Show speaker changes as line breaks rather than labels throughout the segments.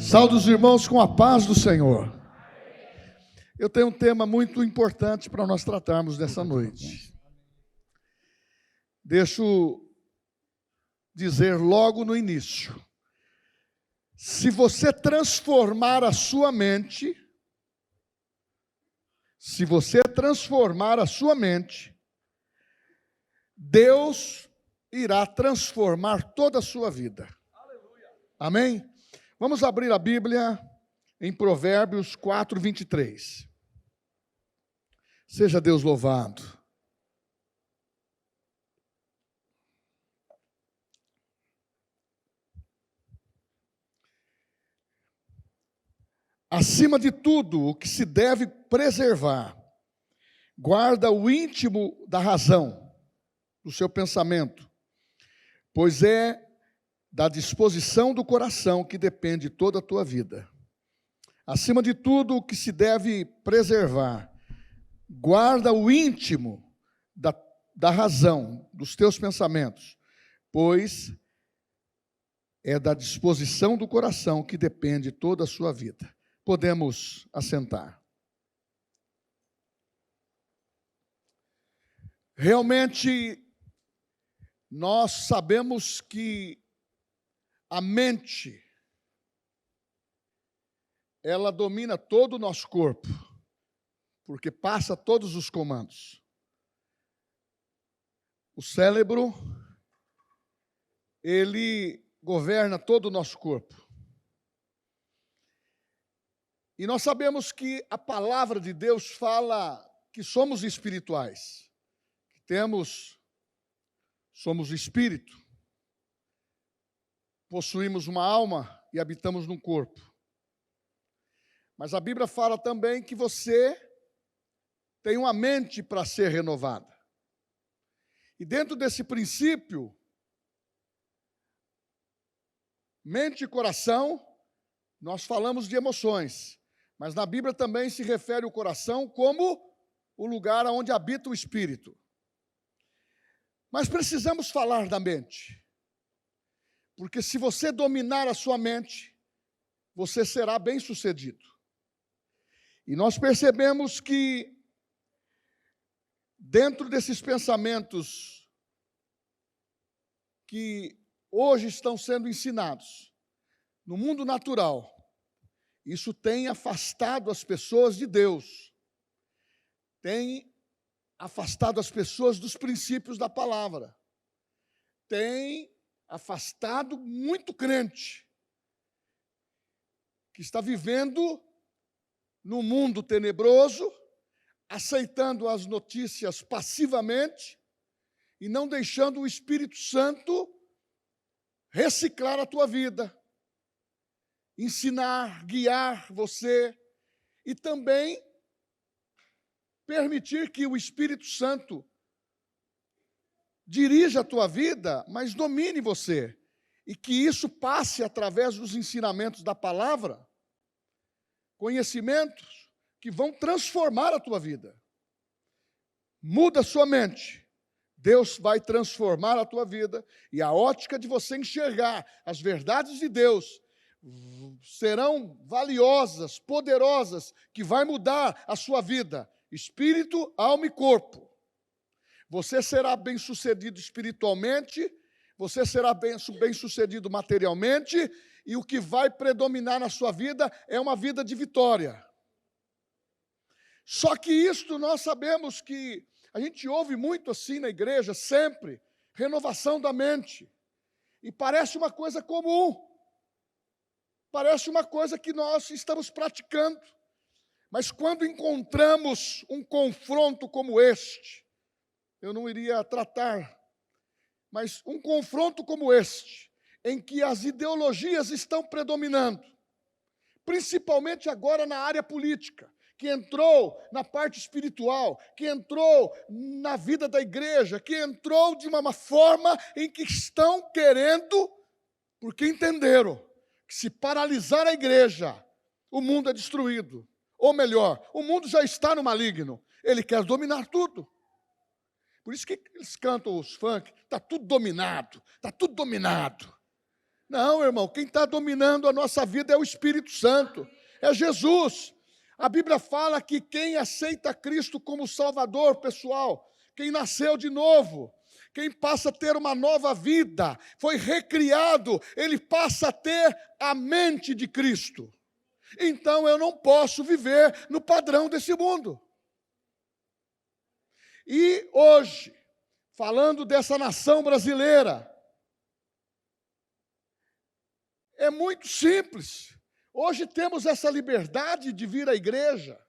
Saúde os irmãos com a paz do Senhor. Eu tenho um tema muito importante para nós tratarmos nessa noite. Deixa eu dizer logo no início. Se você transformar a sua mente, Deus irá transformar toda a sua vida. Amém? Vamos abrir a Bíblia em Provérbios 4, 23. Seja Deus louvado. Acima de tudo, o que se deve preservar, guarda o íntimo da razão, do seu pensamento, pois é da disposição do coração que depende toda a tua vida. Acima de tudo, o que se deve preservar, guarda o íntimo da razão, dos teus pensamentos, pois é da disposição do coração que depende toda a sua vida. Podemos assentar. Realmente, nós sabemos que a mente, ela domina todo o nosso corpo, porque passa todos os comandos. O cérebro, ele governa todo o nosso corpo. E nós sabemos que a palavra de Deus fala que somos espirituais, que somos espírito, possuímos uma alma e habitamos num corpo. Mas a Bíblia fala também que você tem uma mente para ser renovada. E dentro desse princípio, mente e coração, nós falamos de emoções. Mas na Bíblia também se refere o coração como o lugar onde habita o espírito. Mas precisamos falar da mente. Porque se você dominar a sua mente, você será bem-sucedido. E nós percebemos que, dentro desses pensamentos que hoje estão sendo ensinados, no mundo natural, isso tem afastado as pessoas de Deus, tem afastado as pessoas dos princípios da palavra, tem afastado muito crente que está vivendo no mundo tenebroso, aceitando as notícias passivamente e não deixando o Espírito Santo reciclar a tua vida, ensinar, guiar você e também permitir que o Espírito Santo dirija a tua vida, mas domine você. E que isso passe através dos ensinamentos da palavra, conhecimentos que vão transformar a tua vida. Muda a sua mente. Deus vai transformar a tua vida e a ótica de você enxergar as verdades de Deus serão valiosas, poderosas, que vai mudar a sua vida, espírito, alma e corpo. Você será bem-sucedido espiritualmente, você será bem-sucedido materialmente, e o que vai predominar na sua vida é uma vida de vitória. Só que isto nós sabemos que a gente ouve muito assim na igreja, sempre, renovação da mente. E parece uma coisa comum, parece uma coisa que nós estamos praticando. Mas quando encontramos um confronto como este, eu não iria tratar, mas um confronto como este, em que as ideologias estão predominando, principalmente agora na área política, que entrou na parte espiritual, que entrou na vida da igreja, que entrou de uma forma em que estão querendo, porque entenderam que se paralisar a igreja, o mundo é destruído. Ou melhor, o mundo já está no maligno, ele quer dominar tudo. Por isso que eles cantam os funk, está tudo dominado, está tudo dominado. Não, irmão, quem está dominando a nossa vida é o Espírito Santo, é Jesus. A Bíblia fala que quem aceita Cristo como Salvador, pessoal, quem nasceu de novo, quem passa a ter uma nova vida, foi recriado, ele passa a ter a mente de Cristo. Então eu não posso viver no padrão desse mundo. E hoje, falando dessa nação brasileira, é muito simples. Hoje temos essa liberdade de vir à igreja.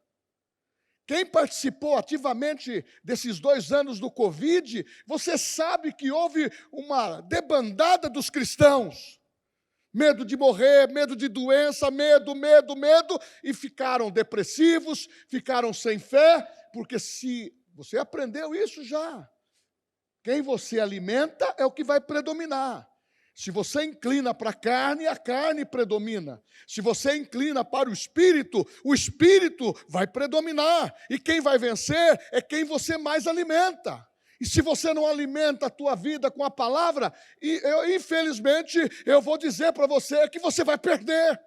Quem participou ativamente desses 2 anos do Covid, você sabe que houve uma debandada dos cristãos. Medo de morrer, medo de doença, medo, e ficaram depressivos, ficaram sem fé, porque se você aprendeu isso já, quem você alimenta é o que vai predominar. Se você inclina para a carne predomina. Se você inclina para o Espírito vai predominar. E quem vai vencer é quem você mais alimenta. E se você não alimenta a tua vida com a palavra, infelizmente, eu vou dizer para você que você vai perder.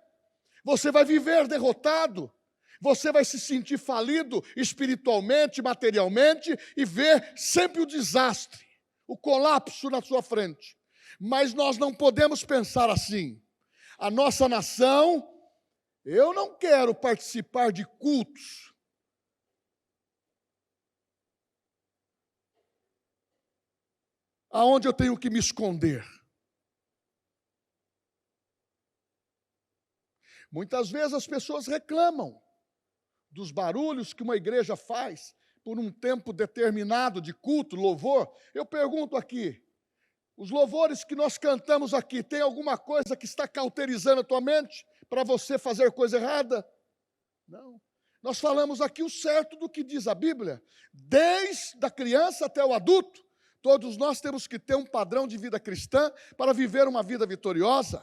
Você vai viver derrotado. Você vai se sentir falido espiritualmente, materialmente, e ver sempre o desastre, o colapso na sua frente. Mas nós não podemos pensar assim. A nossa nação, eu não quero participar de cultos aonde eu tenho que me esconder. Muitas vezes as pessoas reclamam dos barulhos que uma igreja faz por um tempo determinado de culto, louvor. Eu pergunto aqui, os louvores que nós cantamos aqui, tem alguma coisa que está cauterizando a tua mente para você fazer coisa errada? Não. Nós falamos aqui o certo do que diz a Bíblia. Desde a criança até o adulto, todos nós temos que ter um padrão de vida cristã para viver uma vida vitoriosa.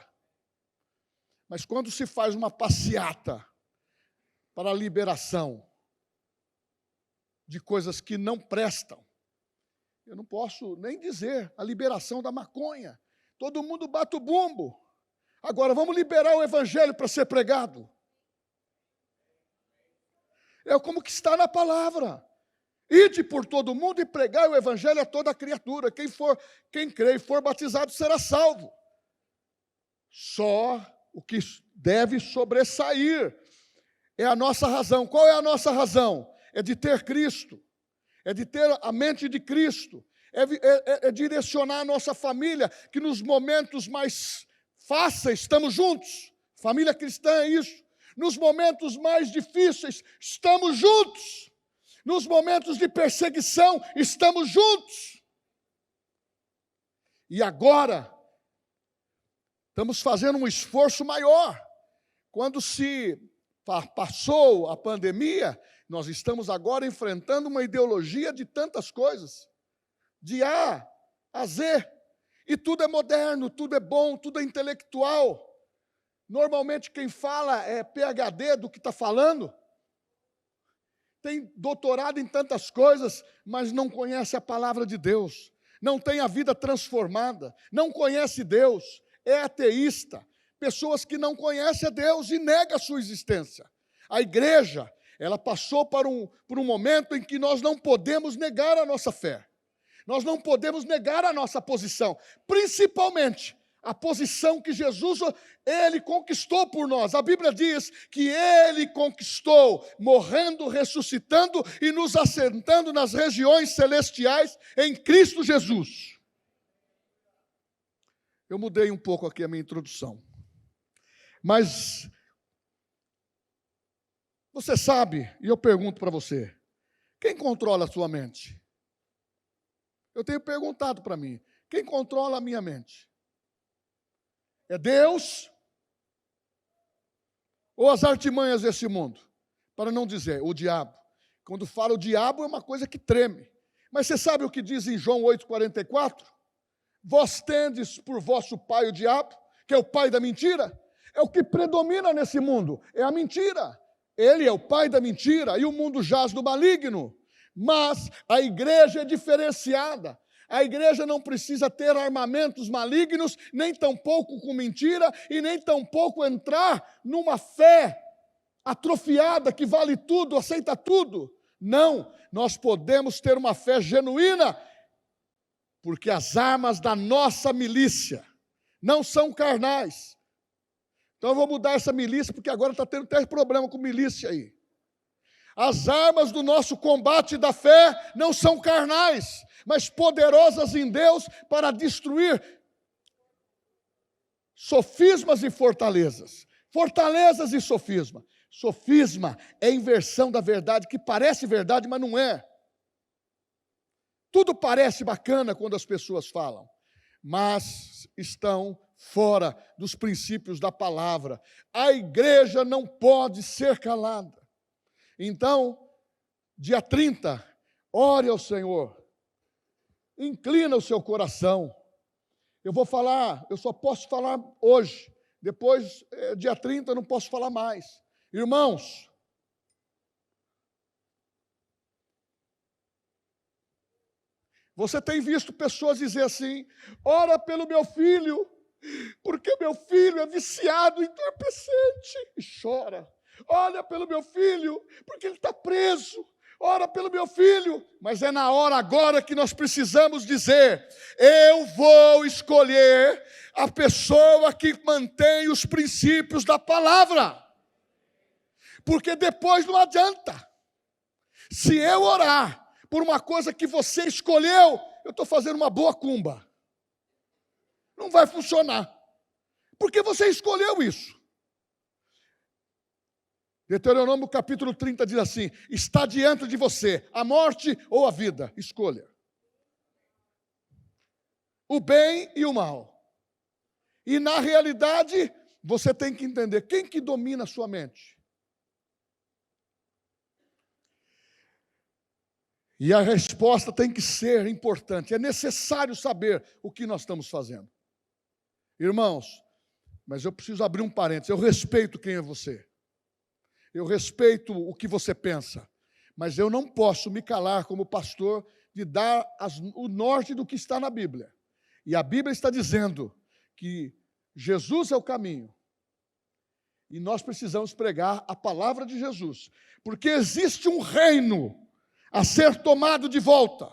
Mas quando se faz uma passeata para a liberação de coisas que não prestam, eu não posso nem dizer a liberação da maconha. Todo mundo bate o bumbo. Agora vamos liberar o evangelho para ser pregado. É como que está na palavra. Ide por todo mundo e pregai o evangelho a toda criatura. Quem crê e for batizado será salvo. Só o que deve sobressair é a nossa razão. Qual é a nossa razão? É de ter Cristo. É de ter a mente de Cristo, é direcionar a nossa família, que nos momentos mais fáceis estamos juntos. Família cristã é isso. Nos momentos mais difíceis, estamos juntos. Nos momentos de perseguição, estamos juntos. E agora, estamos fazendo um esforço maior. Quando se passou a pandemia, nós estamos agora enfrentando uma ideologia de tantas coisas, de A a Z, e tudo é moderno, tudo é bom, tudo é intelectual. Normalmente quem fala é PhD do que está falando, tem doutorado em tantas coisas, mas não conhece a palavra de Deus, não tem a vida transformada, não conhece Deus, é ateísta, pessoas que não conhecem a Deus e negam a sua existência. A igreja, ela passou por um momento em que nós não podemos negar a nossa fé. Nós não podemos negar a nossa posição. Principalmente a posição que Jesus, Ele conquistou por nós. A Bíblia diz que Ele conquistou, morrendo, ressuscitando e nos assentando nas regiões celestiais em Cristo Jesus. Eu mudei um pouco aqui a minha introdução. Mas você sabe, e eu pergunto para você, quem controla a sua mente? Eu tenho perguntado para mim, quem controla a minha mente? É Deus ou as artimanhas desse mundo? Para não dizer o diabo. Quando fala o diabo é uma coisa que treme. Mas você sabe o que diz em João 8,44? Vós tendes por vosso pai o diabo, que é o pai da mentira. É o que predomina nesse mundo, é a mentira. Ele é o pai da mentira e o mundo jaz do maligno. Mas a igreja é diferenciada. A igreja não precisa ter armamentos malignos, nem tampouco com mentira, e nem tampouco entrar numa fé atrofiada que vale tudo, aceita tudo. Não, nós podemos ter uma fé genuína, porque as armas da nossa milícia não são carnais. Então eu vou mudar essa milícia, porque agora está tendo até problema com milícia aí. As armas do nosso combate da fé não são carnais, mas poderosas em Deus para destruir sofismas e fortalezas. Fortalezas e sofisma. Sofisma é inversão da verdade, que parece verdade, mas não é. Tudo parece bacana quando as pessoas falam, mas estão fora dos princípios da palavra. A igreja não pode ser calada. Então, dia 30, ore ao Senhor. Inclina o seu coração. Eu vou falar, eu só posso falar hoje. Depois, dia 30, eu não posso falar mais. Irmãos, você tem visto pessoas dizer assim: ora pelo meu filho, porque meu filho é viciado, entorpecente, e chora. Olha pelo meu filho, porque ele está preso. Ora pelo meu filho. Mas é na hora agora que nós precisamos dizer: eu vou escolher a pessoa que mantém os princípios da palavra. Porque depois não adianta. Se eu orar por uma coisa que você escolheu, eu estou fazendo uma boa cumba. Não vai funcionar. Porque você escolheu isso. Deuteronômio capítulo 30 diz assim: está diante de você a morte ou a vida, escolha. O bem e o mal. E na realidade, você tem que entender quem que domina a sua mente. E a resposta tem que ser importante. É necessário saber o que nós estamos fazendo. Irmãos, mas eu preciso abrir um parênteses. Eu respeito quem é você. Eu respeito o que você pensa. Mas eu não posso me calar como pastor de dar o norte do que está na Bíblia. E a Bíblia está dizendo que Jesus é o caminho. E nós precisamos pregar a palavra de Jesus. Porque existe um reino a ser tomado de volta.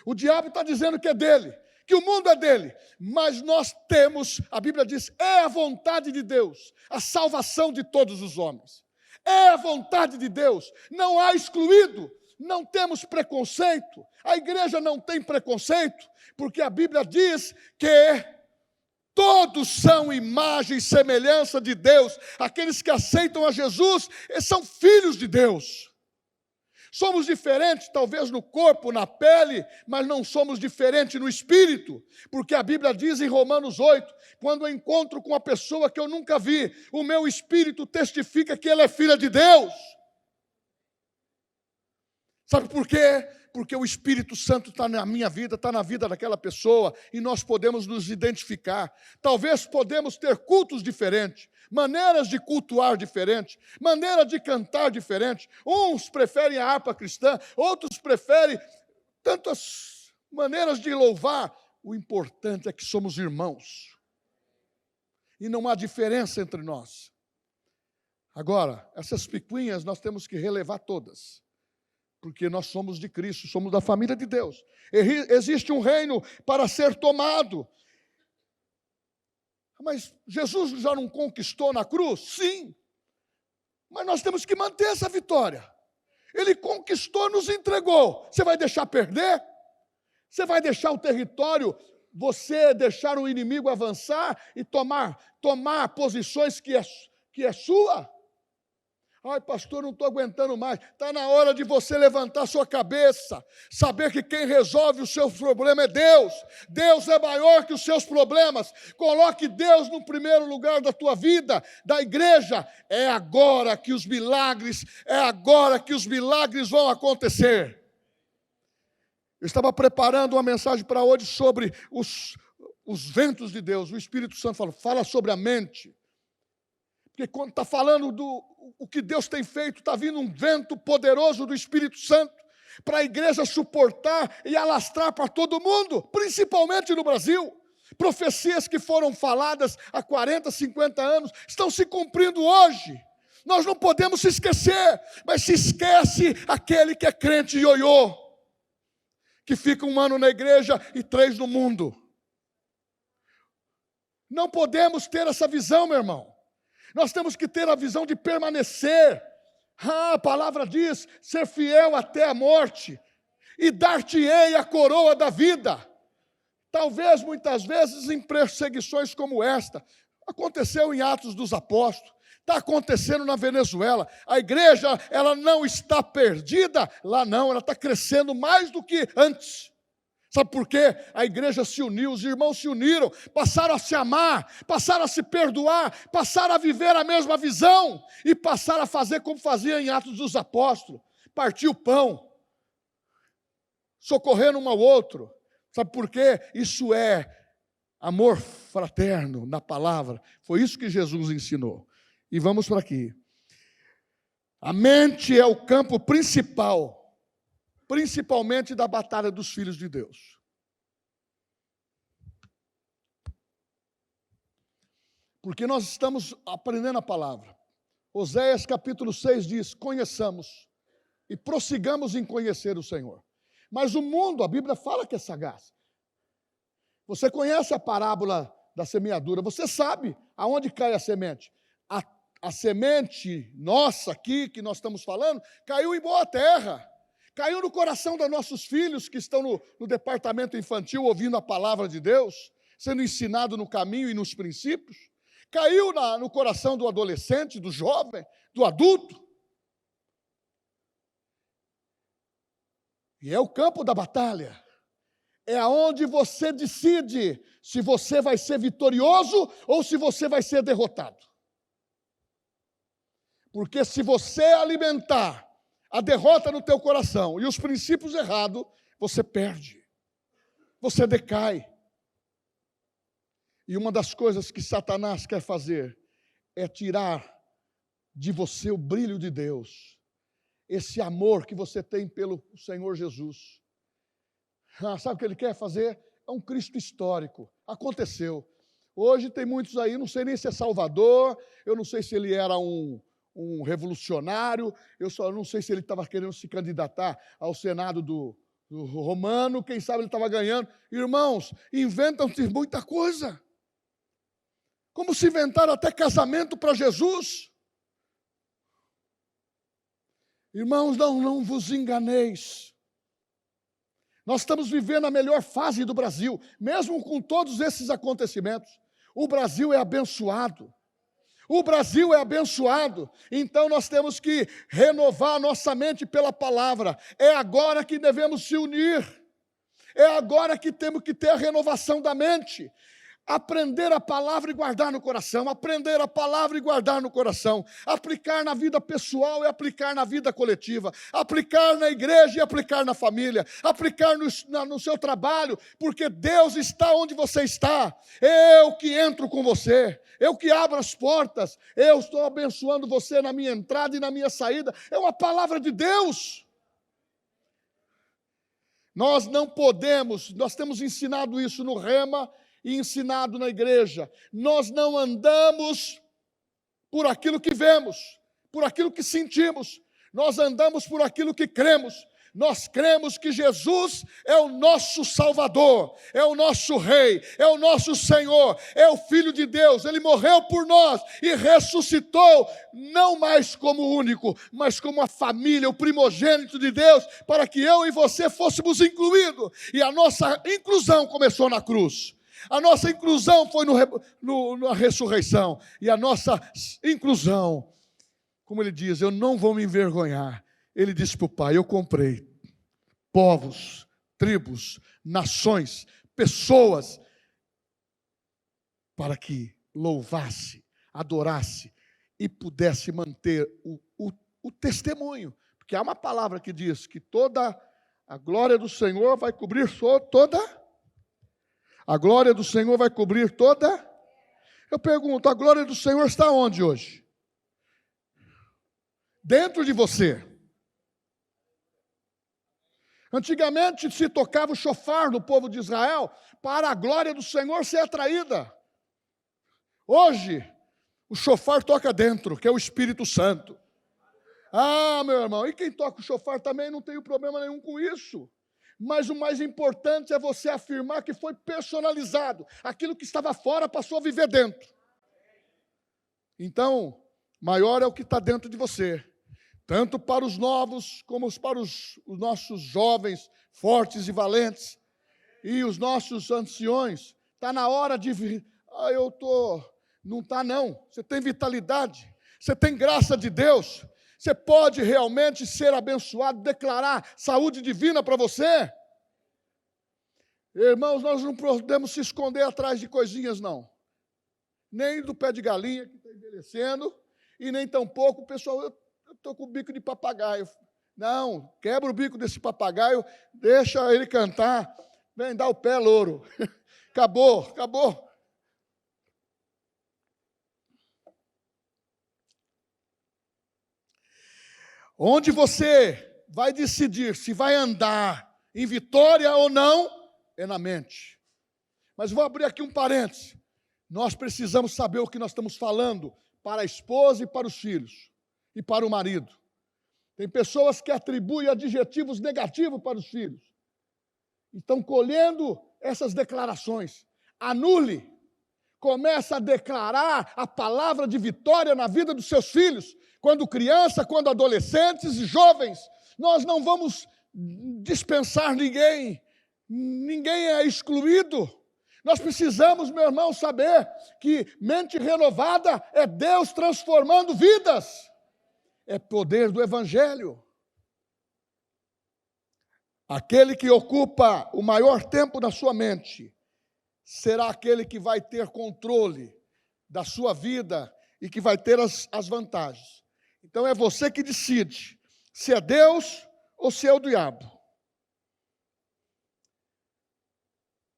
O diabo está dizendo que é dele, que o mundo é dele, mas nós temos, a Bíblia diz, é a vontade de Deus, a salvação de todos os homens. É a vontade de Deus, não há excluído, não temos preconceito, a igreja não tem preconceito, porque a Bíblia diz que todos são imagem e semelhança de Deus. Aqueles que aceitam a Jesus, eles são filhos de Deus. Somos diferentes, talvez no corpo, na pele, mas não somos diferentes no espírito, porque a Bíblia diz em Romanos 8, quando eu encontro com uma pessoa que eu nunca vi, o meu espírito testifica que ela é filha de Deus. Sabe por quê? Porque o Espírito Santo está na minha vida, está na vida daquela pessoa, e nós podemos nos identificar. Talvez podemos ter cultos diferentes, maneiras de cultuar diferentes, maneira de cantar diferente. Uns preferem a harpa cristã, outros preferem tantas maneiras de louvar. O importante é que somos irmãos. E não há diferença entre nós. Agora, essas picuinhas nós temos que relevar todas. Porque nós somos de Cristo, somos da família de Deus. Existe um reino para ser tomado. Mas Jesus já não conquistou na cruz? Sim. Mas nós temos que manter essa vitória. Ele conquistou, nos entregou. Você vai deixar perder? Você vai deixar o território, você deixar o inimigo avançar e tomar posições que é sua? Ai, pastor, não estou aguentando mais. Está na hora de você levantar sua cabeça, saber que quem resolve o seu problema é Deus. Deus é maior que os seus problemas. Coloque Deus no primeiro lugar da tua vida, da igreja. É agora que os milagres vão acontecer. Eu estava preparando uma mensagem para hoje sobre os ventos de Deus. O Espírito Santo fala sobre a mente. Porque quando está falando o que Deus tem feito, está vindo um vento poderoso do Espírito Santo, para a igreja suportar e alastrar para todo mundo, principalmente no Brasil. Profecias que foram faladas há 40, 50 anos estão se cumprindo hoje. Nós não podemos se esquecer, mas se esquece aquele que é crente ioiô, que fica 1 ano na igreja e 3 no mundo. Não podemos ter essa visão, meu irmão. Nós temos que ter a visão de permanecer. A palavra diz, ser fiel até a morte, e dar-te-ei a coroa da vida. Talvez, muitas vezes, em perseguições como esta, aconteceu em Atos dos Apóstolos, está acontecendo na Venezuela. A igreja, ela não está perdida, lá não, ela está crescendo mais do que antes. Sabe por quê? A igreja se uniu, os irmãos se uniram, passaram a se amar, passaram a se perdoar, passaram a viver a mesma visão e passaram a fazer como fazia em Atos dos Apóstolos, partir o pão, socorrendo um ao outro. Sabe por quê? Isso é amor fraterno na palavra. Foi isso que Jesus ensinou. E vamos para aqui. A mente é o campo principal, principalmente da batalha dos filhos de Deus. Porque nós estamos aprendendo a palavra. Oséias capítulo 6 diz, conheçamos e prossigamos em conhecer o Senhor. Mas o mundo, a Bíblia fala que é sagaz. Você conhece a parábola da semeadura, você sabe aonde cai a semente. A semente nossa aqui, que nós estamos falando, caiu em boa terra. Caiu no coração dos nossos filhos que estão no departamento infantil, ouvindo a palavra de Deus, sendo ensinado no caminho e nos princípios. Caiu no coração do adolescente, do jovem, do adulto. E é o campo da batalha. É aonde você decide se você vai ser vitorioso ou se você vai ser derrotado. Porque se você alimentar a derrota no teu coração e os princípios errados, você perde. Você decai. E uma das coisas que Satanás quer fazer é tirar de você o brilho de Deus. Esse amor que você tem pelo Senhor Jesus. Sabe o que ele quer fazer? É um Cristo histórico. Aconteceu. Hoje tem muitos aí, não sei nem se é Salvador, eu não sei se ele era um revolucionário, eu só não sei se ele estava querendo se candidatar ao Senado do romano, quem sabe ele estava ganhando. Irmãos, inventam-se muita coisa. Como se inventaram até casamento para Jesus. Irmãos, não vos enganeis. Nós estamos vivendo a melhor fase do Brasil, mesmo com todos esses acontecimentos. O Brasil é abençoado. O Brasil é abençoado. Então nós temos que renovar a nossa mente pela palavra. É agora que devemos se unir. É agora que temos que ter a renovação da mente. Aprender a palavra e guardar no coração, aprender a palavra e guardar no coração, aplicar na vida pessoal e aplicar na vida coletiva, aplicar na igreja e aplicar na família, aplicar no seu trabalho, porque Deus está onde você está. Eu que entro com você, eu que abro as portas, eu estou abençoando você na minha entrada e na minha saída. É uma palavra de Deus. Nós não podemos, nós temos ensinado isso no Rema e ensinado na igreja. Nós não andamos por aquilo que vemos, por aquilo que sentimos. Nós andamos por aquilo que cremos. Nós cremos que Jesus é o nosso Salvador, é o nosso Rei, é o nosso Senhor, é o Filho de Deus. Ele morreu por nós e ressuscitou, não mais como único, mas como a família, o primogênito de Deus, para que eu e você fôssemos incluídos. E a nossa inclusão começou na cruz. A nossa inclusão foi na ressurreição. E a nossa inclusão, como ele diz, eu não vou me envergonhar. Ele disse para o Pai, eu comprei povos, tribos, nações, pessoas, para que louvasse, adorasse e pudesse manter o testemunho. Porque há uma palavra que diz que toda a glória do Senhor vai cobrir toda... A glória do Senhor vai cobrir toda... Eu pergunto, a glória do Senhor está onde hoje? Dentro de você. Antigamente se tocava o chofar no povo de Israel para a glória do Senhor ser atraída. Hoje, o chofar toca dentro, que é o Espírito Santo. Ah, meu irmão, e quem toca o chofar também não tem problema nenhum com isso. Mas o mais importante é você afirmar que foi personalizado. Aquilo que estava fora passou a viver dentro. Então, maior é o que está dentro de você. Tanto para os novos, como para os nossos jovens, fortes e valentes. E os nossos anciões. Está na hora de... Não está não. Você tem vitalidade. Você tem graça de Deus. Você pode realmente ser abençoado, declarar saúde divina para você. Irmãos, nós não podemos se esconder atrás de coisinhas, não. Nem do pé de galinha que está envelhecendo, e nem tampouco, pessoal, eu estou com o bico de papagaio. Não, quebra o bico desse papagaio, deixa ele cantar, vem dar o pé, louro. Acabou. Onde você vai decidir se vai andar em vitória ou não, é na mente. Mas vou abrir aqui um parêntese. Nós precisamos saber o que nós estamos falando para a esposa e para os filhos, e para o marido. Tem pessoas que atribuem adjetivos negativos para os filhos. Estão colhendo essas declarações. Anule. Começa a declarar a palavra de vitória na vida dos seus filhos. Quando criança, quando adolescentes e jovens, nós não vamos dispensar ninguém. Ninguém é excluído. Nós precisamos, meu irmão, saber que mente renovada é Deus transformando vidas. É poder do Evangelho. Aquele que ocupa o maior tempo da sua mente será aquele que vai ter controle da sua vida e que vai ter as vantagens. Então é você que decide se é Deus ou se é o diabo.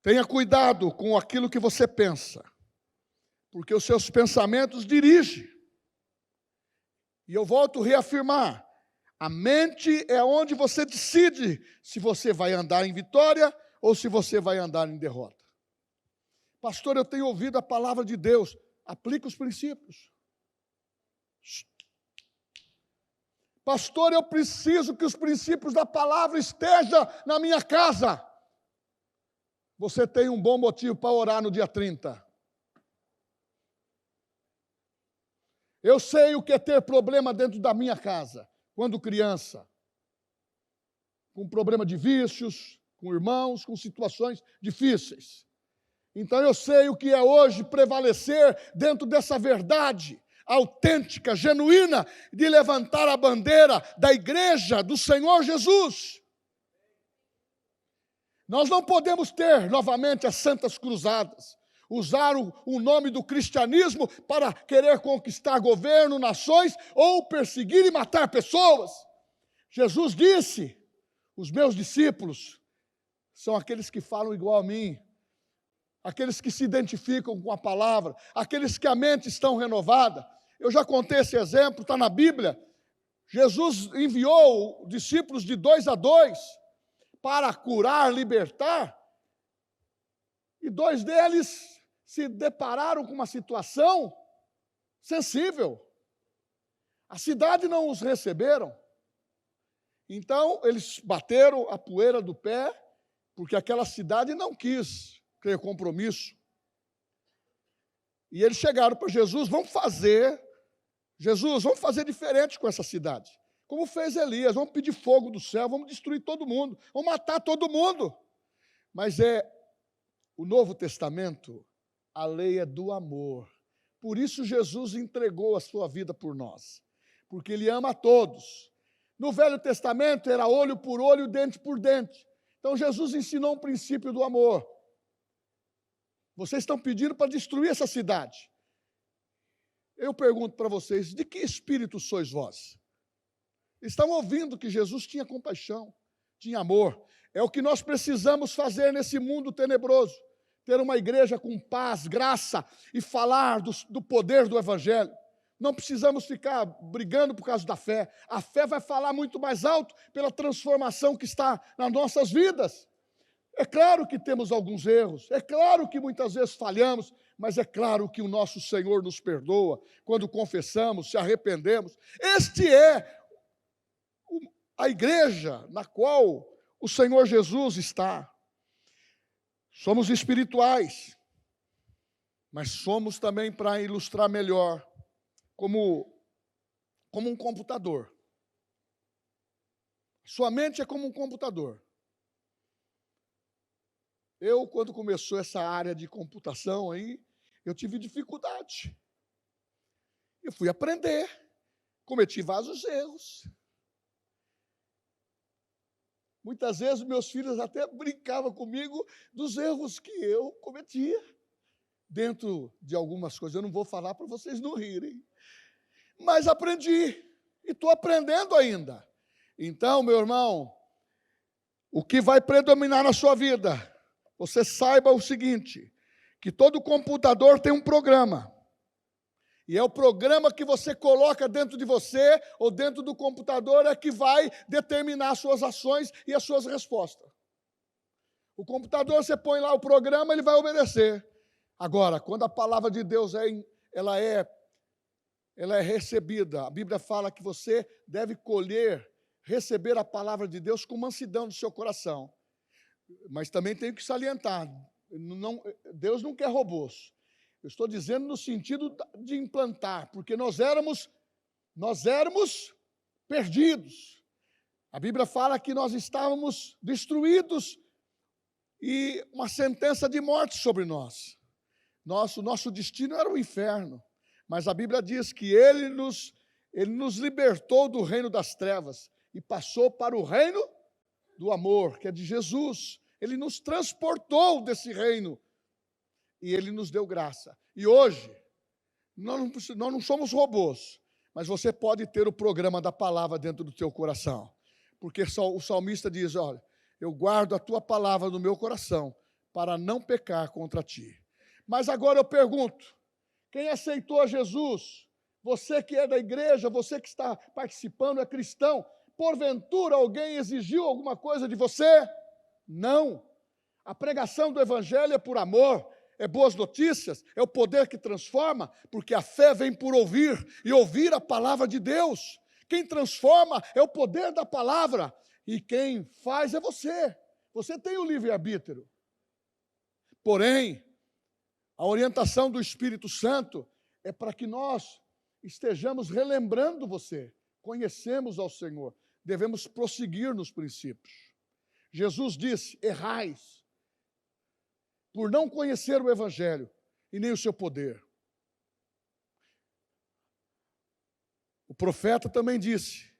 Tenha cuidado com aquilo que você pensa, porque os seus pensamentos dirigem. E eu volto a reafirmar, a mente é onde você decide se você vai andar em vitória ou se você vai andar em derrota. Pastor, eu tenho ouvido a palavra de Deus, aplica os princípios. Pastor, eu preciso que os princípios da palavra estejam na minha casa. Você tem um bom motivo para orar no dia 30. Eu sei o que é ter problema dentro da minha casa, quando criança. Com problema de vícios, com irmãos, com situações difíceis. Então eu sei o que é hoje prevalecer dentro dessa verdade autêntica, genuína, de levantar a bandeira da igreja do Senhor Jesus. Nós não podemos ter novamente as santas cruzadas, usar o nome do cristianismo para querer conquistar governo, nações, ou perseguir e matar pessoas. Jesus disse, os meus discípulos são aqueles que falam igual a mim, aqueles que se identificam com a palavra, aqueles que a mente estão renovada. Eu já contei esse exemplo, está na Bíblia. Jesus enviou discípulos de 2 a 2 para curar, libertar, e 2 deles se depararam com uma situação sensível. A cidade não os receberam. Então, eles bateram a poeira do pé, porque aquela cidade não quis ter compromisso. E eles chegaram para Jesus, vamos fazer diferente com essa cidade. Como fez Elias, vamos pedir fogo do céu, vamos destruir todo mundo, vamos matar todo mundo. Mas o Novo Testamento, a lei é do amor. Por isso Jesus entregou a sua vida por nós, porque Ele ama a todos. No Velho Testamento era olho por olho, dente por dente. Então Jesus ensinou um princípio do amor. Vocês estão pedindo para destruir essa cidade. Eu pergunto para vocês, de que espírito sois vós? Estão ouvindo que Jesus tinha compaixão, tinha amor. É o que nós precisamos fazer nesse mundo tenebroso. Ter uma igreja com paz, graça e falar do poder do Evangelho. Não precisamos ficar brigando por causa da fé. A fé vai falar muito mais alto pela transformação que está nas nossas vidas. É claro que temos alguns erros, é claro que muitas vezes falhamos, mas é claro que o nosso Senhor nos perdoa quando confessamos, se arrependemos. Este é a igreja na qual o Senhor Jesus está. Somos espirituais, mas somos também, para ilustrar melhor, como um computador. Sua mente é como um computador. Eu, quando começou essa área de computação aí, eu tive dificuldade. Eu fui aprender, cometi vários erros. Muitas vezes meus filhos até brincavam comigo dos erros que eu cometia. Dentro de algumas coisas, eu não vou falar para vocês não rirem. Mas aprendi, e estou aprendendo ainda. Então, meu irmão, o que vai predominar na sua vida? Você saiba o seguinte, que todo computador tem um programa. E é o programa que você coloca dentro de você, ou dentro do computador, é que vai determinar as suas ações e as suas respostas. O computador, você põe lá o programa, ele vai obedecer. Agora, quando a palavra de Deus ela é recebida, a Bíblia fala que você deve receber a palavra de Deus com mansidão do seu coração. Mas também tenho que salientar, Deus não quer robôs. Eu estou dizendo no sentido de implantar, porque nós éramos perdidos. A Bíblia fala que nós estávamos destruídos e uma sentença de morte sobre nós. Nosso destino era o inferno, mas a Bíblia diz que Ele nos libertou do reino das trevas e passou para o reino do amor, que é de Jesus. Ele nos transportou desse reino e Ele nos deu graça. E hoje, nós não somos robôs, mas você pode ter o programa da palavra dentro do teu coração, porque o salmista diz, olha, eu guardo a tua palavra no meu coração para não pecar contra ti. Mas agora eu pergunto, quem aceitou a Jesus? Você que é da igreja, você que está participando, é cristão, porventura alguém exigiu alguma coisa de você? Não. A pregação do evangelho é por amor, é boas notícias, é o poder que transforma, porque a fé vem por ouvir, e ouvir a palavra de Deus. Quem transforma é o poder da palavra, e quem faz é você. Você tem o livre-arbítrio. Porém, a orientação do Espírito Santo é para que nós estejamos relembrando você, conhecemos ao Senhor, devemos prosseguir nos princípios. Jesus disse, errais, por não conhecer o Evangelho e nem o seu poder. O profeta também disse,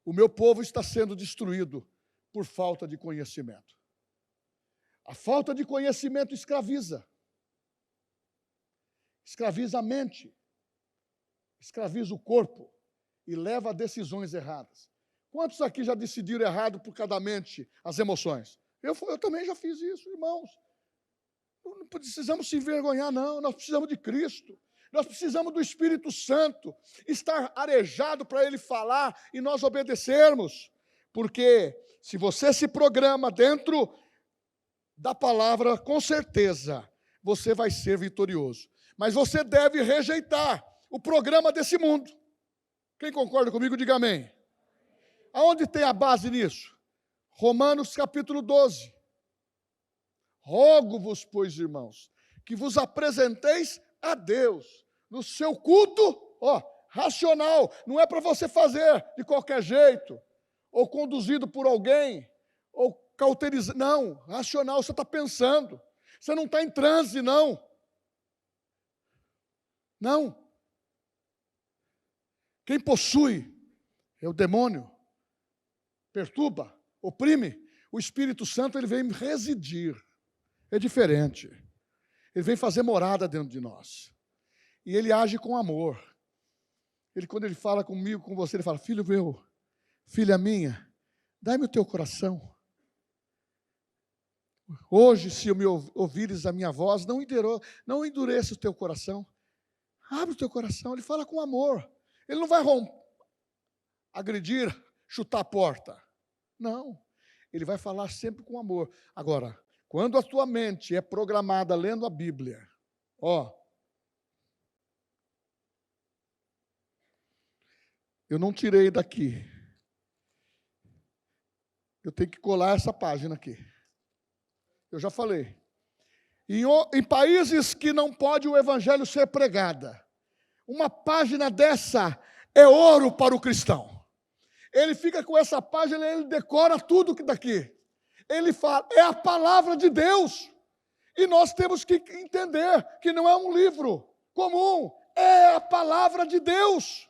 o meu povo está sendo destruído por falta de conhecimento. A falta de conhecimento escraviza. Escraviza a mente. Escraviza o corpo e leva a decisões erradas. Quantos aqui já decidiram errado por causa da mente, as emoções? Eu também já fiz isso, irmãos. Não precisamos se envergonhar, não. Nós precisamos de Cristo. Nós precisamos do Espírito Santo estar arejado para Ele falar e nós obedecermos. Porque se você se programa dentro da palavra, com certeza você vai ser vitorioso. Mas você deve rejeitar o programa desse mundo. Quem concorda comigo, diga amém. Aonde tem a base nisso? Romanos capítulo 12. Rogo-vos, pois, irmãos, que vos apresenteis a Deus no seu culto, racional. Não é para você fazer de qualquer jeito, ou conduzido por alguém, ou cauterizado. Não, racional, você está pensando. Você não está em transe, não. Não. Quem possui é o demônio. Perturba, oprime. O Espírito Santo, ele vem residir. É diferente. Ele vem fazer morada dentro de nós. E ele age com amor. Quando ele fala comigo, com você, ele fala, filho meu, filha minha, dai-me o teu coração. Hoje, se me ouvires a minha voz, não endureça o teu coração. Abre o teu coração, ele fala com amor. Ele não vai agredir, chutar a porta. Não, ele vai falar sempre com amor. Agora, quando a tua mente é programada lendo a Bíblia, eu não tirei daqui. Eu tenho que colar essa página aqui. Eu já falei. Em países que não pode o evangelho ser pregada, uma página dessa é ouro para o cristão. Ele fica com essa página, ele decora tudo que daqui. Ele fala, é a palavra de Deus. E nós temos que entender que não é um livro comum, é a palavra de Deus.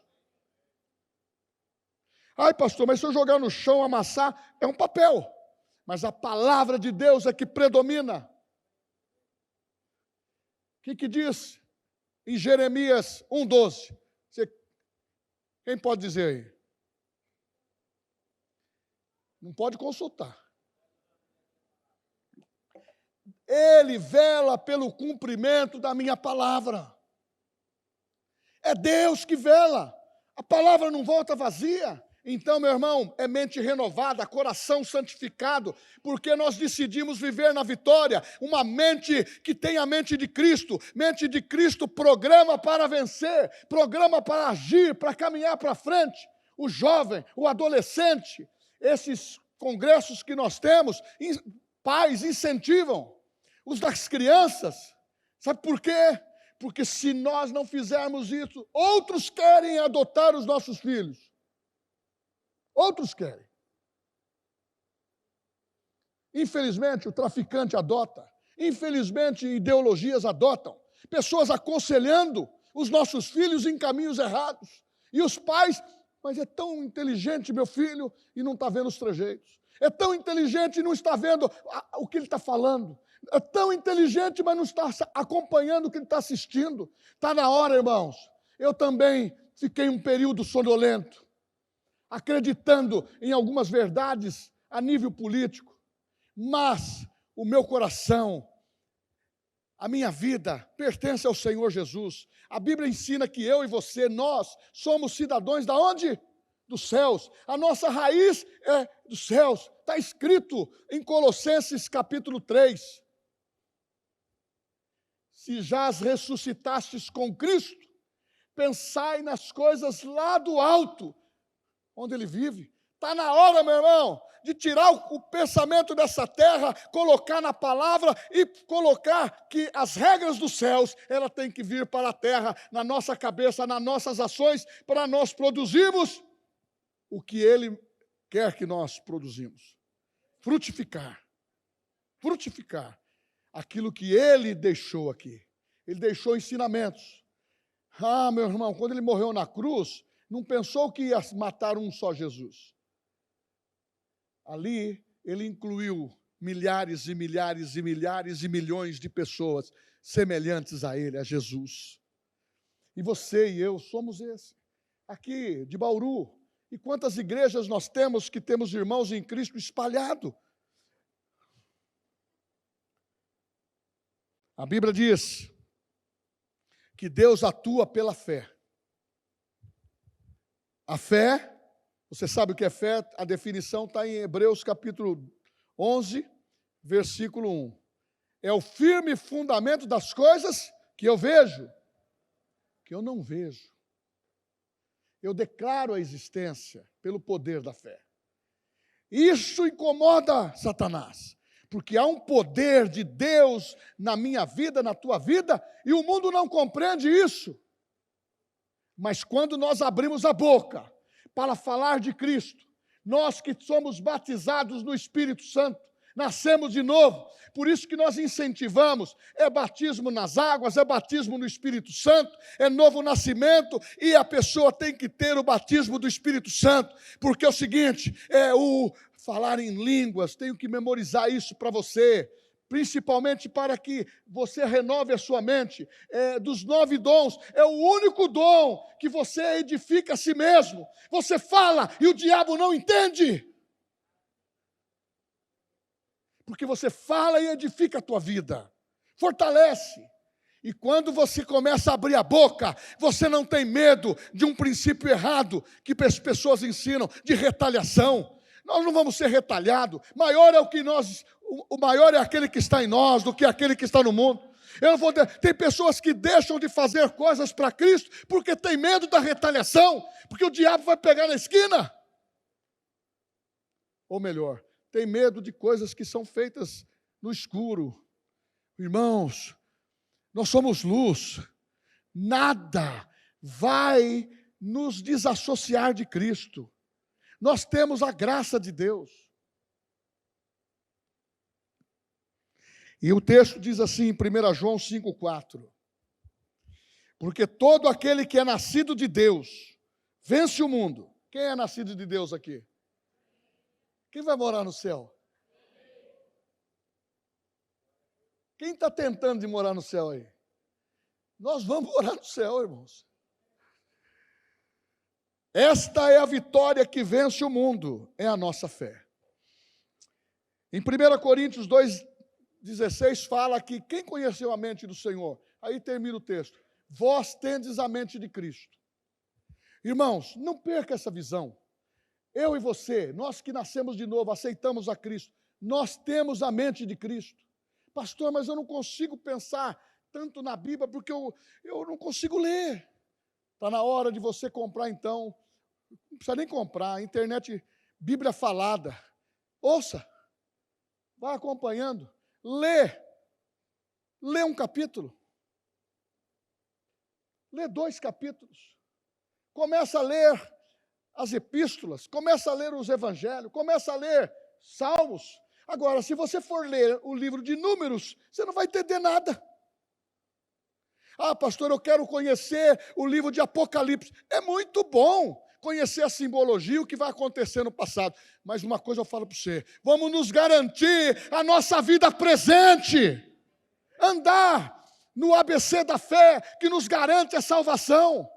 Ai, pastor, mas se eu jogar no chão, amassar, é um papel. Mas a palavra de Deus é que predomina. O que diz em Jeremias 1,12? Quem pode dizer aí? Não pode consultar. Ele vela pelo cumprimento da minha palavra. É Deus que vela. A palavra não volta vazia. Então, meu irmão, é mente renovada, coração santificado, porque nós decidimos viver na vitória, uma mente que tem a mente de Cristo. Mente de Cristo programa para vencer, programa para agir, para caminhar para frente. O jovem, o adolescente, esses congressos que nós temos, pais incentivam os das crianças. Sabe por quê? Porque se nós não fizermos isso, outros querem adotar os nossos filhos. Outros querem. Infelizmente, o traficante adota. Infelizmente, ideologias adotam. Pessoas aconselhando os nossos filhos em caminhos errados. E os pais, mas é tão inteligente meu filho e não está vendo os trejeitos. É tão inteligente e não está vendo o que ele está falando. É tão inteligente, mas não está acompanhando o que ele está assistindo. Está na hora, irmãos. Eu também fiquei um período sonolento, acreditando em algumas verdades a nível político, mas o meu coração, a minha vida, pertence ao Senhor Jesus. A Bíblia ensina que eu e você, nós, somos cidadãos da onde? Dos céus. A nossa raiz é dos céus. Está escrito em Colossenses capítulo 3. Se já ressuscitastes com Cristo, pensai nas coisas lá do alto, onde ele vive. Está na hora, meu irmão, de tirar o pensamento dessa terra, colocar na palavra e colocar que as regras dos céus, ela tem que vir para a terra, na nossa cabeça, nas nossas ações, para nós produzirmos o que ele quer que nós produzimos. Frutificar. Frutificar aquilo que ele deixou aqui. Ele deixou ensinamentos. Ah, meu irmão, quando ele morreu na cruz, não pensou que ia matar um só Jesus. Ali, ele incluiu milhares e milhares e milhares e milhões de pessoas semelhantes a ele, a Jesus. E você e eu somos esse. Aqui, de Bauru. E quantas igrejas nós temos que temos irmãos em Cristo espalhados? A Bíblia diz que Deus atua pela fé. A fé, você sabe o que é fé? A definição está em Hebreus capítulo 11, versículo 1. É o firme fundamento das coisas que eu vejo, que eu não vejo. Eu declaro a existência pelo poder da fé. Isso incomoda Satanás, porque há um poder de Deus na minha vida, na tua vida, e o mundo não compreende isso. Mas quando nós abrimos a boca para falar de Cristo, nós que somos batizados no Espírito Santo, nascemos de novo, por isso que nós incentivamos, é batismo nas águas, é batismo no Espírito Santo, é novo nascimento, e a pessoa tem que ter o batismo do Espírito Santo, porque é o seguinte, é o falar em línguas, tenho que memorizar isso para você, principalmente para que você renove a sua mente. Dos 9 dons, é o único dom que você edifica a si mesmo. Você fala e o diabo não entende. porque você fala e edifica a tua vida, fortalece. E quando você começa a abrir a boca, você não tem medo de um princípio errado que as pessoas ensinam, de retaliação. Nós não vamos ser retalhados. Maior é o maior é aquele que está em nós do que aquele que está no mundo. Tem pessoas que deixam de fazer coisas para Cristo porque tem medo da retaliação, porque o diabo vai pegar na esquina. Ou melhor, tem medo de coisas que são feitas no escuro. Irmãos, nós somos luz, nada vai nos desassociar de Cristo. Nós temos a graça de Deus. E o texto diz assim, em 1 João 5,4: porque todo aquele que é nascido de Deus vence o mundo. Quem é nascido de Deus aqui? Quem vai morar no céu? Quem está tentando de morar no céu aí? Nós vamos morar no céu, irmãos. Esta é a vitória que vence o mundo, é a nossa fé. Em 1 Coríntios 2,16 fala que quem conheceu a mente do Senhor? Aí termina o texto. Vós tendes a mente de Cristo. Irmãos, não perca essa visão. Eu e você, nós que nascemos de novo, aceitamos a Cristo, nós temos a mente de Cristo. Pastor, mas eu não consigo pensar tanto na Bíblia porque eu não consigo ler. Está na hora de você comprar então, não precisa nem comprar, a internet, Bíblia falada. Ouça, vai acompanhando, lê um capítulo, lê 2 capítulos, começa a ler as epístolas, começa a ler os evangelhos, começa a ler salmos. Agora, se você for ler o livro de Números, você não vai entender nada. Ah, pastor, eu quero conhecer o livro de Apocalipse. É muito bom conhecer a simbologia, o que vai acontecer no passado. Mas uma coisa eu falo para você, vamos nos garantir a nossa vida presente. Andar no ABC da fé, que nos garante a salvação.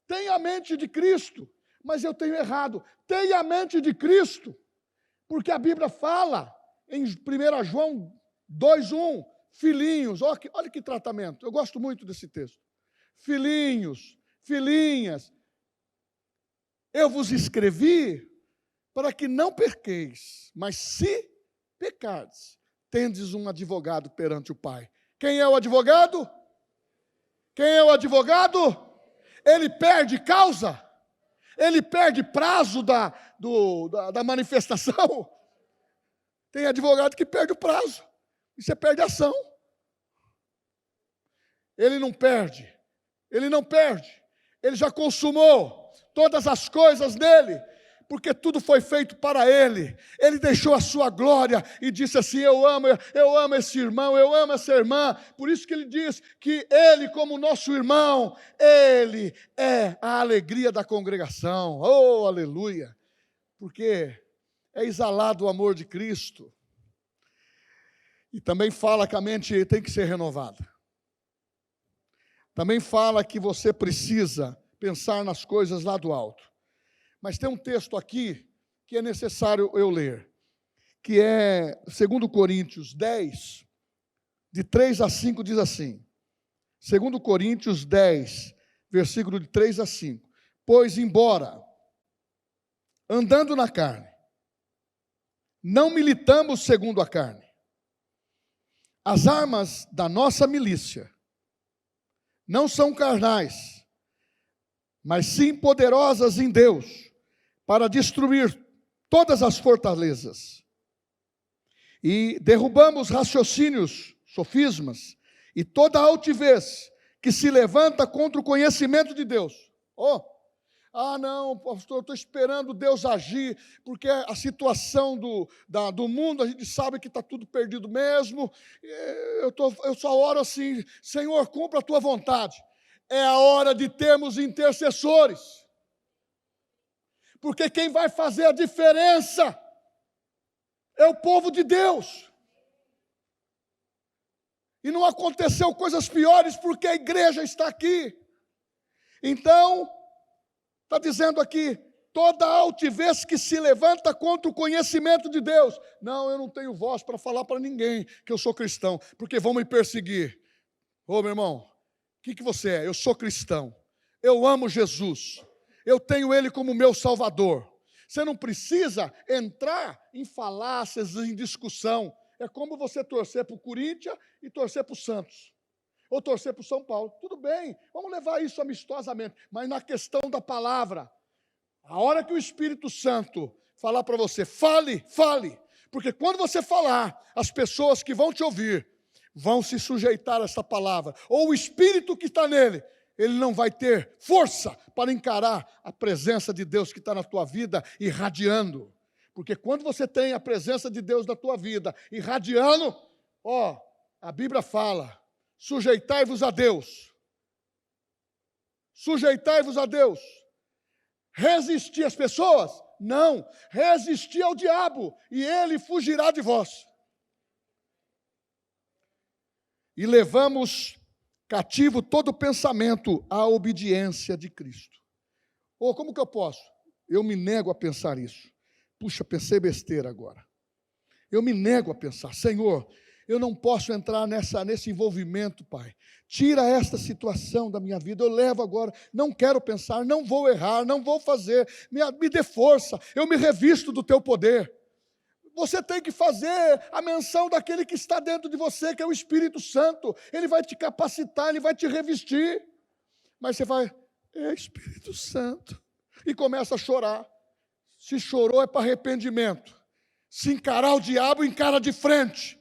Tenha a mente de Cristo, mas eu tenho errado. Tenha a mente de Cristo, porque a Bíblia fala em 1 João 2,1, filhinhos, olha que tratamento, eu gosto muito desse texto. Filhinhos, filhinhas, eu vos escrevi para que não perqueis, mas se pecardes, tendes um advogado perante o Pai. Quem é o advogado? Quem é o advogado? Ele perde causa? Ele perde prazo da manifestação? Tem advogado que perde o prazo, e você perde a ação. Ele não perde, ele já consumou todas as coisas dele, porque tudo foi feito para ele. Ele deixou a sua glória e disse assim: eu amo esse irmão, eu amo essa irmã. Por isso que ele diz que ele, como nosso irmão, ele é a alegria da congregação. Oh, aleluia! Porque é exalado o amor de Cristo. E também fala que a mente tem que ser renovada. Também fala que você precisa pensar nas coisas lá do alto. Mas tem um texto aqui que é necessário eu ler, que é 2 Coríntios 10, de 3 a 5, diz assim. 2 Coríntios 10, versículo de 3 a 5. Pois embora, andando na carne, não militamos segundo a carne. As armas da nossa milícia não são carnais, mas sim poderosas em Deus, para destruir todas as fortalezas. E derrubamos raciocínios, sofismas, e toda altivez que se levanta contra o conhecimento de Deus. Não, pastor, eu estou esperando Deus agir, porque a situação do mundo, a gente sabe que está tudo perdido mesmo. Eu só oro assim: Senhor, cumpra a tua vontade. É a hora de termos intercessores. Porque quem vai fazer a diferença é o povo de Deus. E não aconteceu coisas piores porque a igreja está aqui. Então, está dizendo aqui, toda altivez que se levanta contra o conhecimento de Deus. Não, eu não tenho voz para falar para ninguém que eu sou cristão, porque vão me perseguir. Ô, meu irmão, o que você é? Eu sou cristão, eu amo Jesus, eu tenho Ele como meu Salvador. Você não precisa entrar em falácias, em discussão. É como você torcer para o Corinthians e torcer para o Santos. Ou torcer para o São Paulo. Tudo bem, vamos levar isso amistosamente. Mas na questão da palavra, a hora que o Espírito Santo falar para você, fale. Porque quando você falar, as pessoas que vão te ouvir vão se sujeitar a essa palavra. Ou o Espírito que está nele, ele não vai ter força para encarar a presença de Deus que está na tua vida irradiando. Porque quando você tem a presença de Deus na tua vida irradiando, a Bíblia fala, sujeitai-vos a Deus. Sujeitai-vos a Deus. Resistir às pessoas? Não. Resistir ao diabo e ele fugirá de vós. E levamos cativo todo pensamento à obediência de Cristo. Como que eu posso? Eu me nego a pensar isso. Puxa, pensei besteira agora. Eu me nego a pensar, Senhor, eu não posso entrar nesse envolvimento, Pai. Tira esta situação da minha vida, eu levo agora, não quero pensar, não vou errar, não vou fazer, me dê força, eu me revisto do teu poder. Você tem que fazer a menção daquele que está dentro de você, que é o Espírito Santo. Ele vai te capacitar, ele vai te revestir. Mas você vai, Espírito Santo. E começa a chorar. Se chorou é para arrependimento. Se encarar o diabo, encara de frente.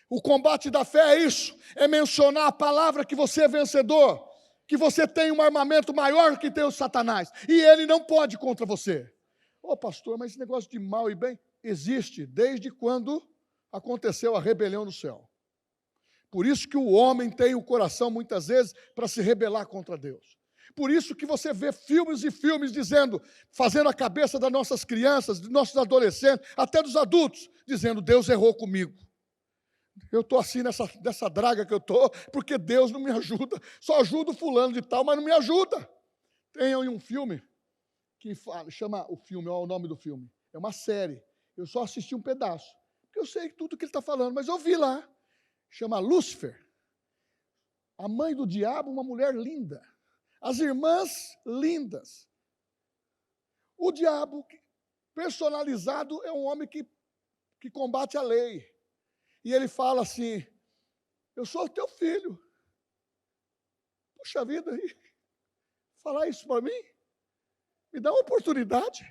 O combate da fé é isso. É mencionar a palavra que você é vencedor. Que você tem um armamento maior que tem o Satanás. E ele não pode contra você. Pastor, mas esse negócio de mal e bem existe desde quando aconteceu a rebelião no céu. Por isso que o homem tem o coração, muitas vezes, para se rebelar contra Deus. Por isso que você vê filmes e filmes dizendo, fazendo a cabeça das nossas crianças, dos nossos adolescentes, até dos adultos, dizendo, Deus errou comigo. Eu estou assim nessa draga que eu estou, porque Deus não me ajuda. Só ajuda o fulano de tal, mas não me ajuda. Tem um filme que chama o filme, olha o nome do filme. É uma série. Eu só assisti um pedaço. Porque eu sei tudo que ele está falando, mas eu vi lá. Chama Lúcifer. A mãe do diabo, uma mulher linda. As irmãs lindas. O diabo personalizado é um homem que combate a lei. E ele fala assim, eu sou teu filho. Puxa vida, falar isso para mim? Me dá uma oportunidade.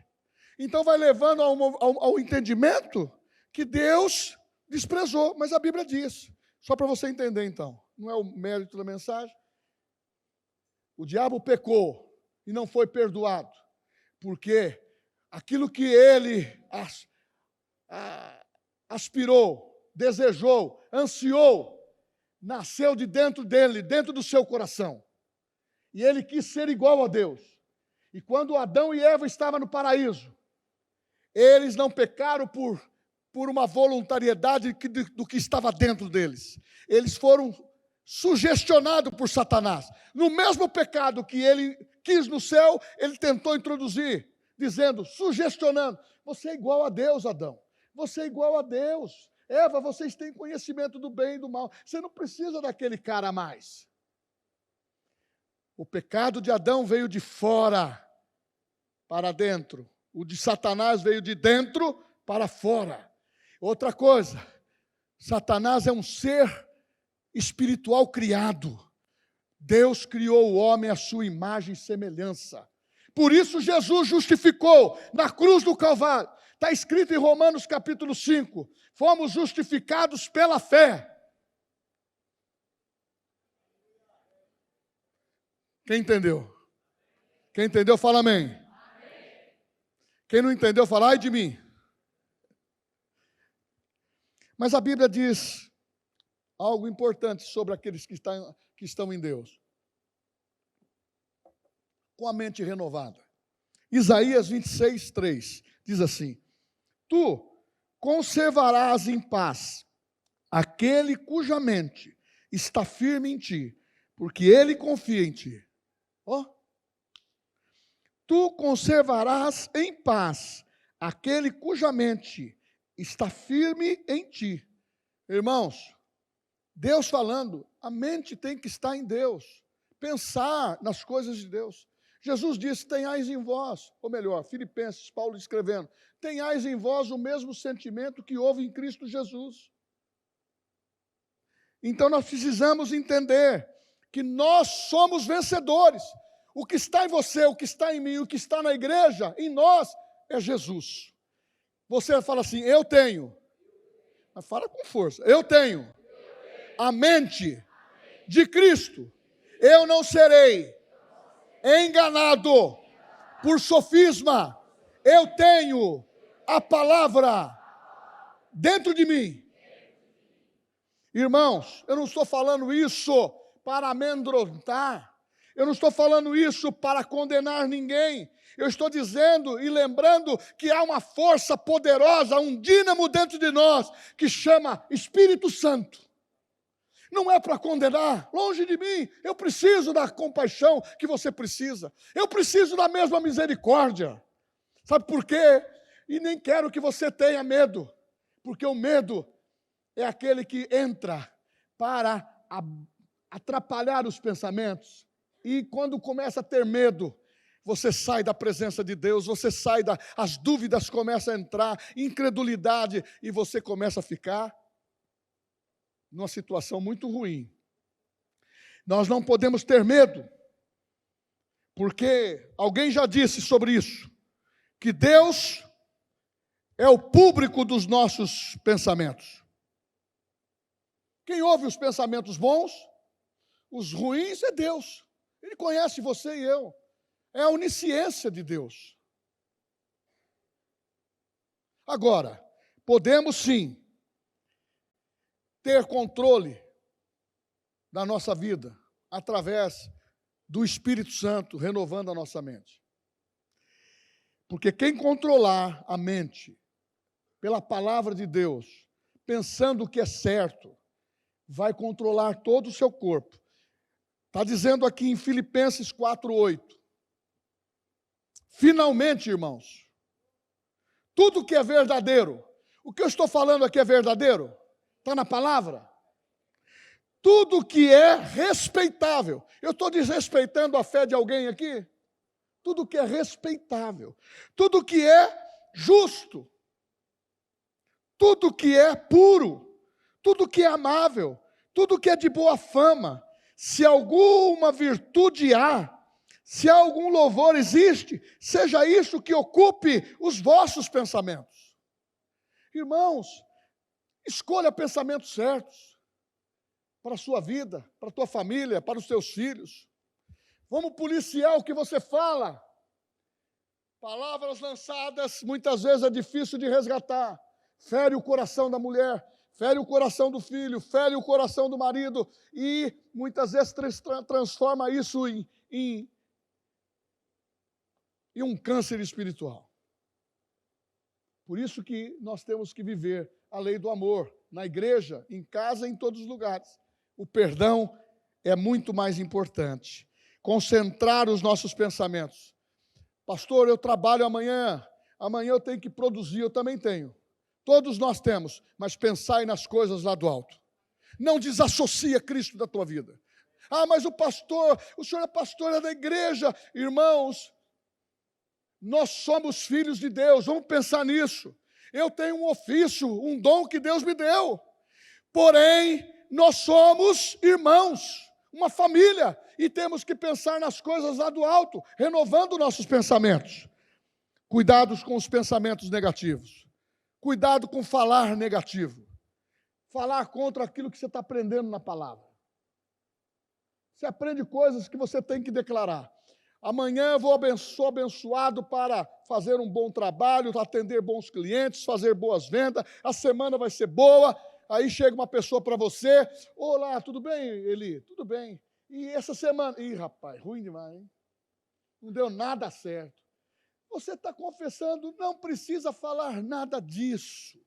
Então vai levando ao entendimento que Deus desprezou. Mas a Bíblia diz, só para você entender então, não é o mérito da mensagem. O diabo pecou e não foi perdoado, porque aquilo que ele aspirou, desejou, ansiou, nasceu de dentro dele, dentro do seu coração. E ele quis ser igual a Deus. E quando Adão e Eva estavam no paraíso, eles não pecaram por uma voluntariedade do que estava dentro deles. Eles foram sugestionados por Satanás. No mesmo pecado que ele quis no céu, ele tentou introduzir, dizendo, sugestionando, você é igual a Deus, Adão. Você é igual a Deus. Eva, vocês têm conhecimento do bem e do mal. Você não precisa daquele cara mais. O pecado de Adão veio de fora para dentro. O de Satanás veio de dentro para fora. Outra coisa, Satanás é um ser espiritual criado. Deus criou o homem à sua imagem e semelhança. Por isso Jesus justificou na cruz do Calvário. Está escrito em Romanos capítulo 5. Fomos justificados pela fé. Quem entendeu? Quem entendeu, fala amém. Quem não entendeu, fala ai de mim. Mas a Bíblia diz algo importante sobre aqueles que estão em Deus. Com a mente renovada. Isaías 26, 3 diz assim: Tu conservarás em paz aquele cuja mente está firme em ti, porque ele confia em ti. tu conservarás em paz aquele cuja mente está firme em ti. Irmãos, Deus falando, a mente tem que estar em Deus, pensar nas coisas de Deus. Jesus disse, tenhais em vós, ou melhor, Filipenses, Paulo escrevendo, tenhais em vós o mesmo sentimento que houve em Cristo Jesus. Então nós precisamos entender que nós somos vencedores. O que está em você, o que está em mim, o que está na igreja, em nós, é Jesus. Você fala assim, eu tenho. Mas fala com força. Eu tenho a mente de Cristo. Eu não serei enganado por sofisma. Eu tenho a palavra dentro de mim. Irmãos, eu não estou falando isso para amedrontar. Eu não estou falando isso para condenar ninguém. Eu estou dizendo e lembrando que há uma força poderosa, um dínamo dentro de nós, que chama Espírito Santo. Não é para condenar, longe de mim. Eu preciso da compaixão que você precisa. Eu preciso da mesma misericórdia. Sabe por quê? E nem quero que você tenha medo, porque o medo é aquele que entra para atrapalhar os pensamentos. E quando começa a ter medo, você sai da presença de Deus, você sai as dúvidas começam a entrar, incredulidade, e você começa a ficar numa situação muito ruim. Nós não podemos ter medo, porque alguém já disse sobre isso, que Deus é o público dos nossos pensamentos. Quem ouve os pensamentos bons, os ruins é Deus. Ele conhece você e eu. É a onisciência de Deus. Agora, podemos sim ter controle da nossa vida através do Espírito Santo renovando a nossa mente. Porque quem controlar a mente pela palavra de Deus, pensando o que é certo, vai controlar todo o seu corpo. Está dizendo aqui em Filipenses 4:8. Finalmente, irmãos, tudo que é verdadeiro, o que eu estou falando aqui é verdadeiro? Está na palavra? Tudo que é respeitável. Eu estou desrespeitando a fé de alguém aqui? Tudo que é respeitável. Tudo que é justo. Tudo que é puro. Tudo que é amável. Tudo que é de boa fama. Se alguma virtude há, se algum louvor existe, seja isso que ocupe os vossos pensamentos. Irmãos, escolha pensamentos certos para a sua vida, para a tua família, para os teus filhos. Vamos policiar o que você fala. Palavras lançadas, muitas vezes é difícil de resgatar. Fere o coração da mulher, fere o coração do filho, fere o coração do marido e muitas vezes transforma isso em um câncer espiritual. Por isso que nós temos que viver a lei do amor, na igreja, em casa, em todos os lugares. O perdão é muito mais importante. Concentrar os nossos pensamentos. Pastor, eu trabalho amanhã eu tenho que produzir, eu também tenho. Todos nós temos, mas pensai nas coisas lá do alto. Não desassocia Cristo da tua vida. Ah, mas o senhor é pastor da igreja. Irmãos, nós somos filhos de Deus, vamos pensar nisso. Eu tenho um ofício, um dom que Deus me deu. Porém, nós somos irmãos, uma família, e temos que pensar nas coisas lá do alto, renovando nossos pensamentos. Cuidados com os pensamentos negativos. Cuidado com falar negativo. Falar contra aquilo que você está aprendendo na palavra. Você aprende coisas que você tem que declarar. Amanhã eu sou abençoado para fazer um bom trabalho, atender bons clientes, fazer boas vendas, a semana vai ser boa. Aí chega uma pessoa para você, olá, tudo bem, Eli? Tudo bem. E essa semana? Ih, rapaz, ruim demais, hein? Não deu nada certo. Você está confessando, não precisa falar nada disso.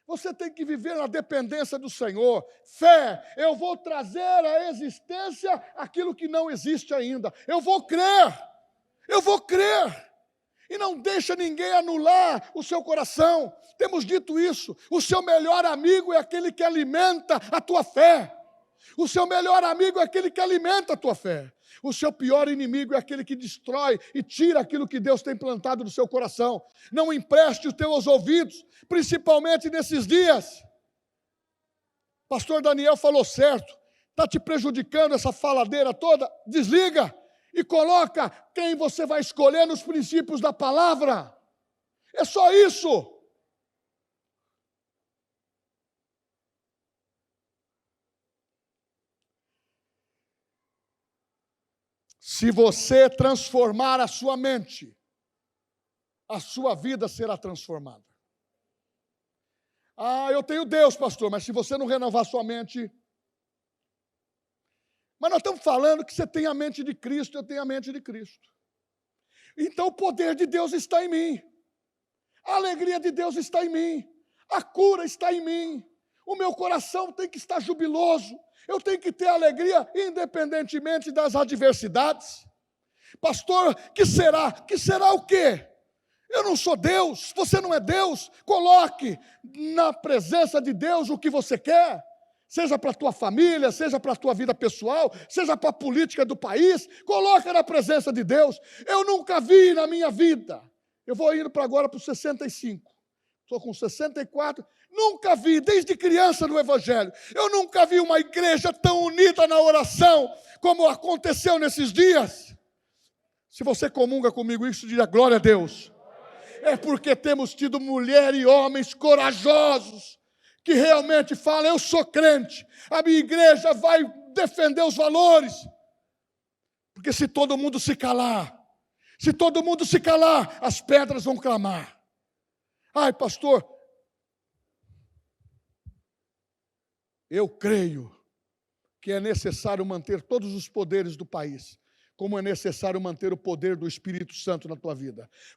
Você tem que viver na dependência do Senhor. Fé, eu vou trazer à existência aquilo que não existe ainda. Eu vou crer. Eu vou crer. E não deixa ninguém anular o seu coração. Temos dito isso. O seu melhor amigo é aquele que alimenta a tua fé. O seu melhor amigo é aquele que alimenta a tua fé. O seu pior inimigo é aquele que destrói e tira aquilo que Deus tem plantado no seu coração. Não empreste os teus ouvidos, principalmente nesses dias. Pastor Daniel falou certo. Está te prejudicando essa faladeira toda? Desliga e coloca quem você vai escolher nos princípios da palavra. É só isso. Se você transformar a sua mente, a sua vida será transformada. Ah, eu tenho Deus, pastor, mas se você não renovar sua mente... Mas nós estamos falando que você tem a mente de Cristo, eu tenho a mente de Cristo. Então o poder de Deus está em mim. A alegria de Deus está em mim. A cura está em mim. O meu coração tem que estar jubiloso. Eu tenho que ter alegria independentemente das adversidades. Pastor, que será? Que será o quê? Eu não sou Deus, você não é Deus. Coloque na presença de Deus o que você quer. Seja para a tua família, seja para a tua vida pessoal, seja para a política do país, coloca na presença de Deus. Eu nunca vi na minha vida, eu vou indo agora para os 65, estou com 64, nunca vi, desde criança no Evangelho, eu nunca vi uma igreja tão unida na oração, como aconteceu nesses dias. Se você comunga comigo isso, diga glória a Deus. É porque temos tido mulheres e homens corajosos, que realmente fala, eu sou crente, a minha igreja vai defender os valores. Porque se todo mundo se calar, as pedras vão clamar. Ai, pastor, eu creio que é necessário manter todos os poderes do país, como é necessário manter o poder do Espírito Santo na tua vida.